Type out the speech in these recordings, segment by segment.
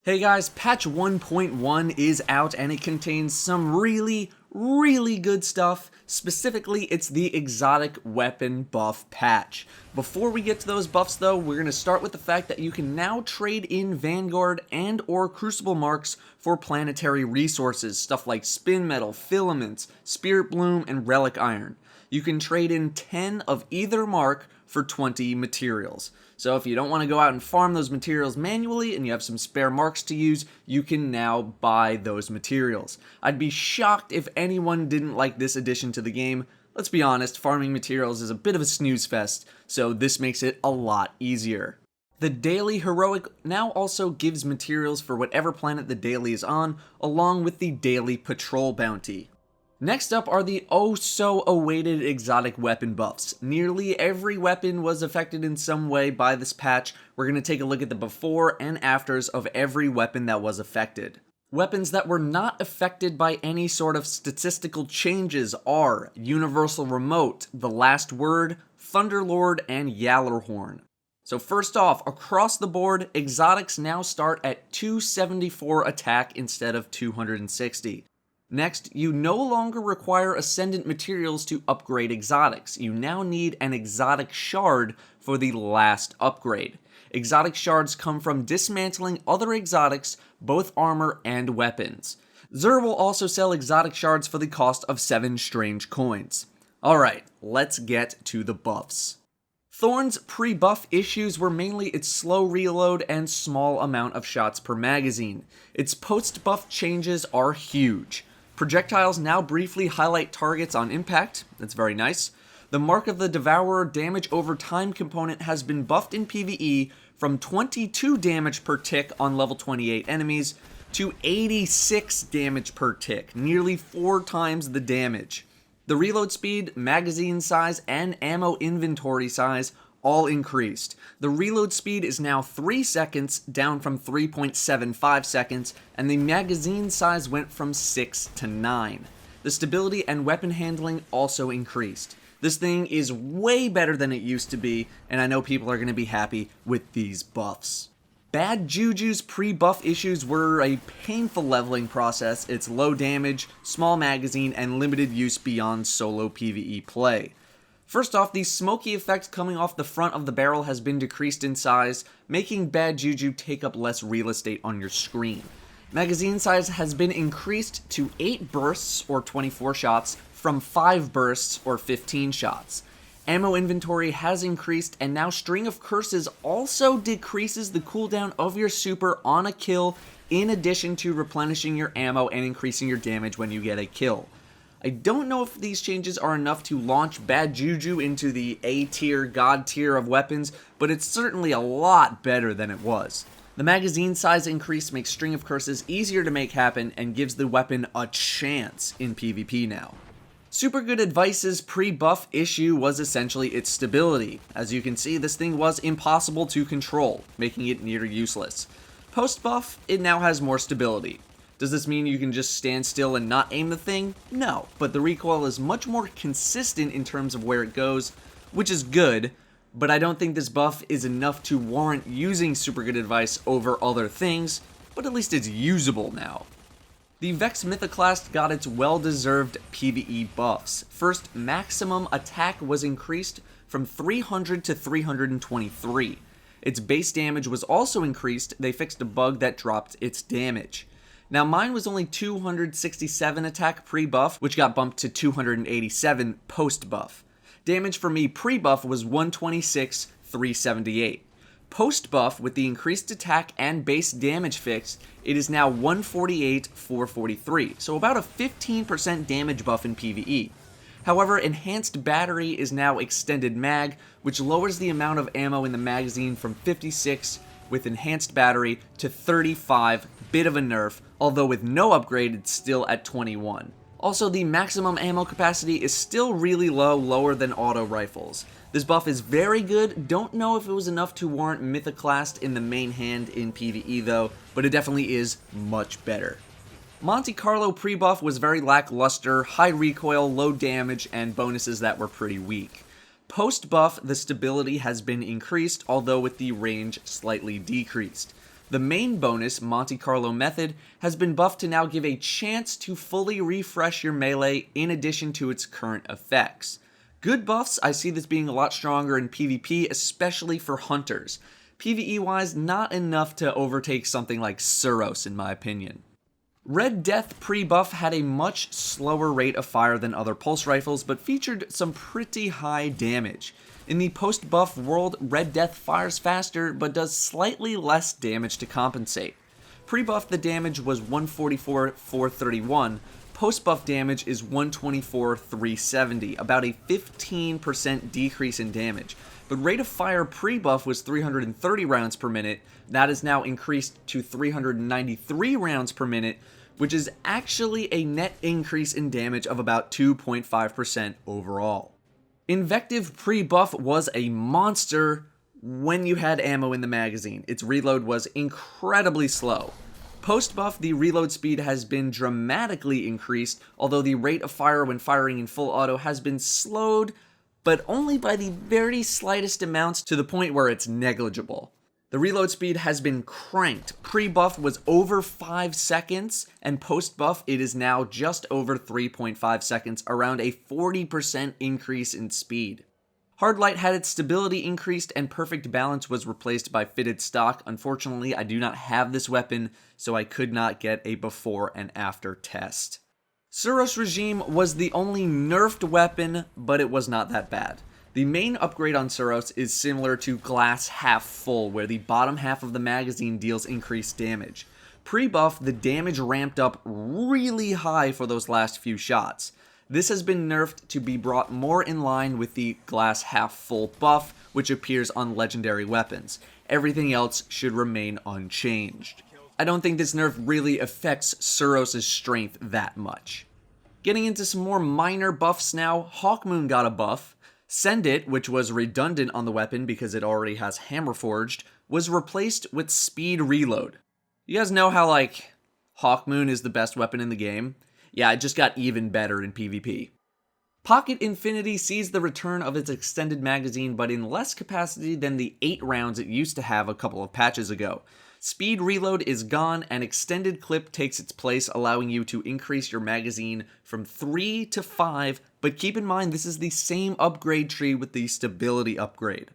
Hey guys, patch 1.1 is out and it contains some really good stuff. Specifically, it's the exotic weapon buff patch. Before we get to those buffs though, we're going to start with the fact that you can now trade in Vanguard and or Crucible marks for planetary resources, stuff like spin metal, filaments, spirit bloom, and relic iron. You can trade in 10 of either mark for 20 materials. So if you don't want to go out and farm those materials manually and you have some spare marks to use, you can now buy those materials. I'd be shocked if anyone didn't like this addition to the game. Let's be honest, farming materials is a bit of a snooze fest, so this makes it a lot easier. The Daily Heroic now also gives materials for whatever planet the daily is on, along with the Daily Patrol bounty. Next up are the oh-so-awaited exotic weapon buffs. Nearly every weapon was affected in some way by this patch. We're going to take a look at the before and afters of every weapon that was affected. Weapons that were not affected by any sort of statistical changes are Universal Remote, The Last Word, Thunderlord, and Yallarhorn. So first off, across the board, exotics now start at 274 attack instead of 260. Next, you no longer require Ascendant materials to upgrade exotics. You now need an exotic shard for the last upgrade. Exotic shards come from dismantling other exotics, both armor and weapons. Xur will also sell exotic shards for the cost of 7 strange coins. Alright, let's get to the buffs. Thorn's pre-buff issues were mainly its slow reload and small amount of shots per magazine. Its post-buff changes are huge. Projectiles now briefly highlight targets on impact, that's very nice. The Mark of the Devourer damage over time component has been buffed in PvE from 22 damage per tick on level 28 enemies to 86 damage per tick, nearly 4 times the damage. The reload speed, magazine size, and ammo inventory size all increased. The reload speed is now 3 seconds, down from 3.75 seconds, and the magazine size went from 6 to 9. The stability and weapon handling also increased. This thing is way better than it used to be, and I know people are going to be happy with these buffs. Bad Juju's pre-buff issues were a painful leveling process. It's low damage, small magazine, and limited use beyond solo PvE play. First off, the smoky effect coming off the front of the barrel has been decreased in size, making Bad Juju take up less real estate on your screen. Magazine size has been increased to 8 bursts or 24 shots from 5 bursts or 15 shots. Ammo inventory has increased, and now String of Curses also decreases the cooldown of your super on a kill, in addition to replenishing your ammo and increasing your damage when you get a kill. I don't know if these changes are enough to launch Bad Juju into the A tier, God tier of weapons, but it's certainly a lot better than it was. The magazine size increase makes String of Curses easier to make happen and gives the weapon a chance in PvP now. Super Good Advice's pre-buff issue was essentially its stability. As you can see, this thing was impossible to control, making it near useless. Post-buff, it now has more stability. Does this mean you can just stand still and not aim the thing? No, but the recoil is much more consistent in terms of where it goes, which is good, but I don't think this buff is enough to warrant using Super Good Advice over other things, but at least it's usable now. The Vex Mythoclast got its well-deserved PvE buffs. First, maximum attack was increased from 300 to 323. Its base damage was also increased. They fixed a bug that dropped its damage. Now mine was only 267 attack pre-buff, which got bumped to 287 post-buff. Damage for me pre-buff was 126, 378. Post-buff, with the increased attack and base damage fixed, it is now 148, 443, so about a 15% damage buff in PvE. However, Enhanced Battery is now Extended Mag, which lowers the amount of ammo in the magazine from 56 with Enhanced Battery to 35, bit of a nerf, although with no upgrade it's still at 21. Also, the maximum ammo capacity is still really low, lower than auto rifles. This buff is very good. Don't know if it was enough to warrant Mythoclast in the main hand in PvE though, but it definitely is much better. Monte Carlo pre-buff was very lackluster, high recoil, low damage, and bonuses that were pretty weak. Post-buff, the stability has been increased, although with the range slightly decreased. The main bonus, Monte Carlo Method, has been buffed to now give a chance to fully refresh your melee in addition to its current effects. Good buffs, I see this being a lot stronger in PvP, especially for hunters. PvE-wise, not enough to overtake something like Suros in my opinion. Red Death pre-buff had a much slower rate of fire than other pulse rifles, but featured some pretty high damage. In the post-buff world, Red Death fires faster, but does slightly less damage to compensate. Pre-buff the damage was 144,431, post-buff damage is 124,370, about a 15% decrease in damage. But rate of fire pre-buff was 330 rounds per minute, that is now increased to 393 rounds per minute, which is actually a net increase in damage of about 2.5% overall. Invective pre-buff was a monster when you had ammo in the magazine. Its reload was incredibly slow. Post-buff, the reload speed has been dramatically increased, although the rate of fire when firing in full auto has been slowed, but only by the very slightest amounts to the point where it's negligible. The reload speed has been cranked. Pre-buff was over 5 seconds, and post-buff it is now just over 3.5 seconds, around a 40% increase in speed. Hard Light had its stability increased and Perfect Balance was replaced by Fitted Stock. Unfortunately, I do not have this weapon, so I could not get a before and after test. Suros Regime was the only nerfed weapon, but it was not that bad. The main upgrade on Suros is similar to Glass Half Full, where the bottom half of the magazine deals increased damage. Pre-buff, the damage ramped up really high for those last few shots. This has been nerfed to be brought more in line with the Glass Half Full buff, which appears on legendary weapons. Everything else should remain unchanged. I don't think this nerf really affects Suros' strength that much. Getting into some more minor buffs now, Hawkmoon got a buff. Send It, which was redundant on the weapon because it already has Hammer Forged, was replaced with Speed Reload. You guys know how, Hawkmoon is the best weapon in the game? Yeah, it just got even better in PvP. Pocket Infinity sees the return of its extended magazine, but in less capacity than the 8 rounds it used to have a couple of patches ago. Speed Reload is gone, and Extended Clip takes its place, allowing you to increase your magazine from 3 to 5, but keep in mind this is the same upgrade tree with the stability upgrade.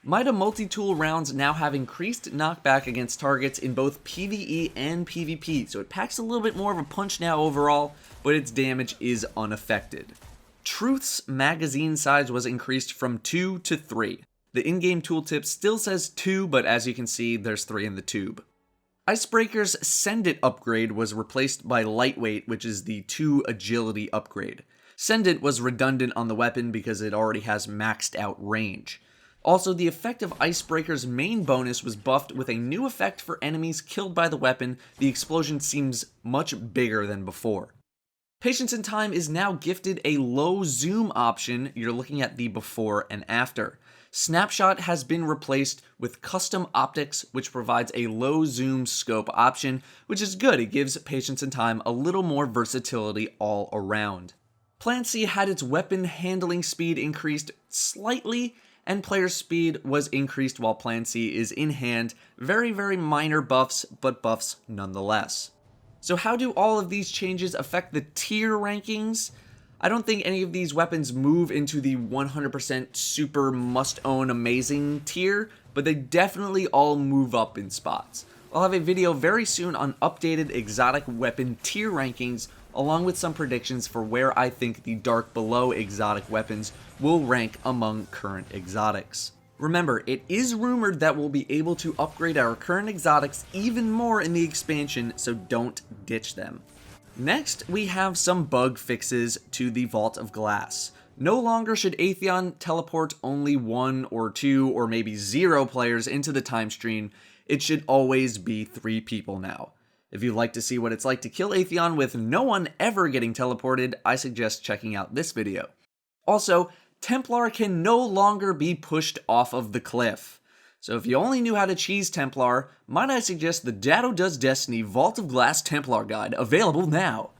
Mida multi-tool rounds now have increased knockback against targets in both PvE and PvP, so it packs a little bit more of a punch now overall, but its damage is unaffected. Truth's magazine size was increased from 2 to 3. The in-game tooltip still says 2, but as you can see, there's 3 in the tube. Icebreaker's Send It upgrade was replaced by Lightweight, which is the 2 agility upgrade. Send It was redundant on the weapon because it already has maxed out range. Also, the effect of Icebreaker's main bonus was buffed with a new effect for enemies killed by the weapon. The explosion seems much bigger than before. Patience in Time is now gifted a low zoom option. You're looking at the before and after. Snapshot has been replaced with Custom Optics, which provides a low zoom scope option, which is good. It gives Patience in Time a little more versatility all around. Plan C had its weapon handling speed increased slightly, and player speed was increased while Plan C is in hand. Very, very minor buffs, but buffs nonetheless. So how do all of these changes affect the tier rankings? I don't think any of these weapons move into the 100% super must-own amazing tier, but they definitely all move up in spots. I'll have a video very soon on updated exotic weapon tier rankings, along with some predictions for where I think the Dark Below exotic weapons will rank among current exotics. Remember, it is rumored that we'll be able to upgrade our current exotics even more in the expansion, so don't ditch them. Next, we have some bug fixes to the Vault of Glass. No longer should Atheon teleport only 1 or 2 or maybe 0 players into the time stream. It should always be 3 people now. If you'd like to see what it's like to kill Atheon with no one ever getting teleported, I suggest checking out this video. Also, Templar can no longer be pushed off of the cliff. So if you only knew how to cheese Templar, might I suggest the Datto Does Destiny Vault of Glass Templar Guide, available now.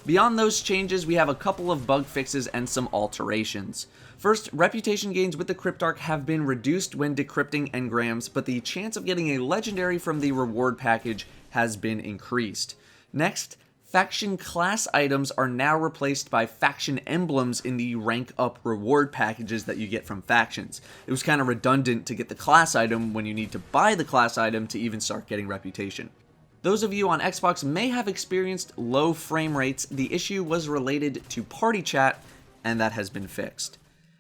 Beyond those changes, we have a couple of bug fixes and some alterations. First, reputation gains with the Cryptarch have been reduced when decrypting engrams, but the chance of getting a legendary from the reward package has been increased. Next, faction class items are now replaced by faction emblems in the rank up reward packages that you get from factions. It was kind of redundant to get the class item when you need to buy the class item to even start getting reputation. Those of you on Xbox may have experienced low frame rates. The issue was related to party chat, and that has been fixed.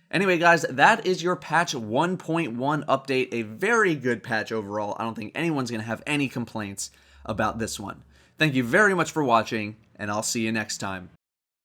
Anyway guys, that is your patch 1.1 update, a very good patch overall. I don't think anyone's going to have any complaints about this one. Thank you very much for watching, and I'll see you next time.